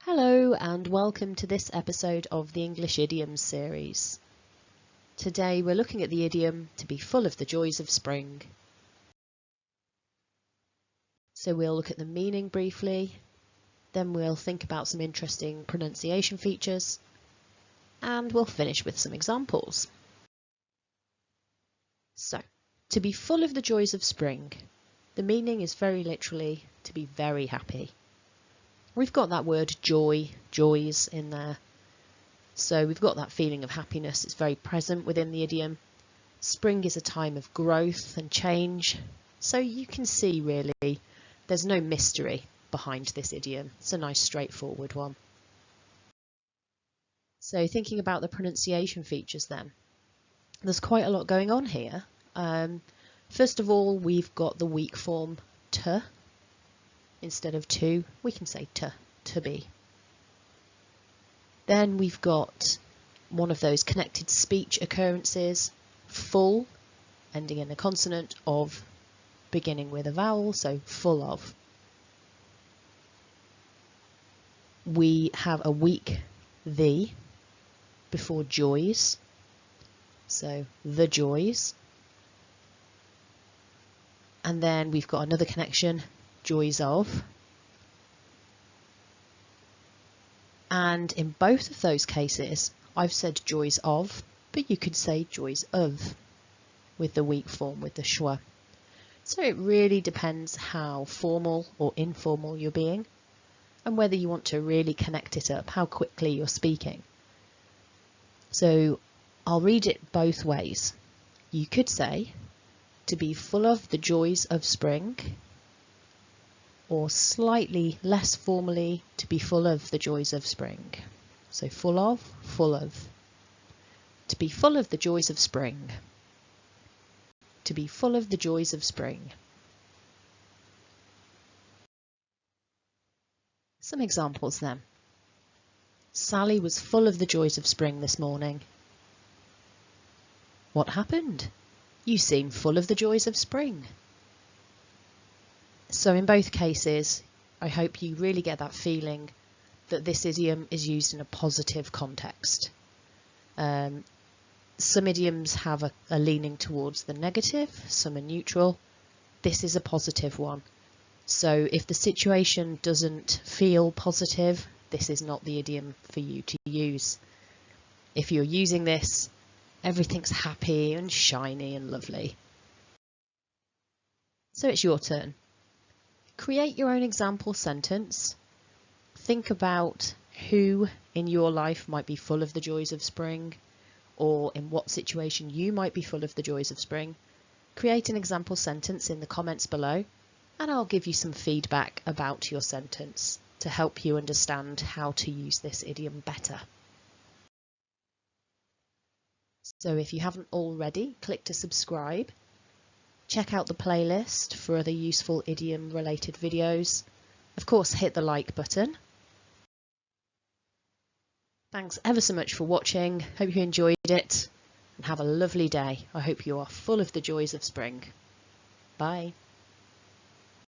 Hello and welcome to this episode of the English Idioms series. Today we're looking at the idiom to be full of the joys of spring. So we'll look at the meaning briefly, then we'll think about some interesting pronunciation features, and we'll finish with some examples. So, to be full of the joys of spring, the meaning is very literally to be very happy. We've got that word joy, joys in there. So we've got that feeling of happiness. It's very present within the idiom. Spring is a time of growth and change. So you can see really there's no mystery behind this idiom. It's a nice straightforward one. So thinking about the pronunciation features then, there's quite a lot going on here. First of all, we've got the weak form t. Instead of to, we can say to be. Then we've got one of those connected speech occurrences, full, ending in a consonant, of, beginning with a vowel, so full of. We have a weak the before joys, so the joys. And then we've got another connection, joys of. And in both of those cases, I've said joys of, but you could say joys of with the weak form, with the schwa. So it really depends how formal or informal you're being and whether you want to really connect it up, how quickly you're speaking. So I'll read it both ways. You could say to be full of the joys of spring, or slightly less formally, to be full of the joys of spring. So full of, full of. To be full of the joys of spring. To be full of the joys of spring. Some examples then. Sally was full of the joys of spring this morning. What happened? You seem full of the joys of spring. So in both cases, I hope you really get that feeling that this idiom is used in a positive context. Some idioms have a leaning towards the negative, some are neutral. This is a positive one. So if the situation doesn't feel positive, this is not the idiom for you to use. If you're using this, everything's happy and shiny and lovely. So it's your turn. Create your own example sentence. Think about who in your life might be full of the joys of spring, or in what situation you might be full of the joys of spring. Create an example sentence in the comments below, and I'll give you some feedback about your sentence to help you understand how to use this idiom better. So if you haven't already, click to subscribe. Check out the playlist for other useful idiom related videos. Of course, hit the like button. Thanks ever so much for watching. Hope you enjoyed it and have a lovely day. I hope you are full of the joys of spring. Bye.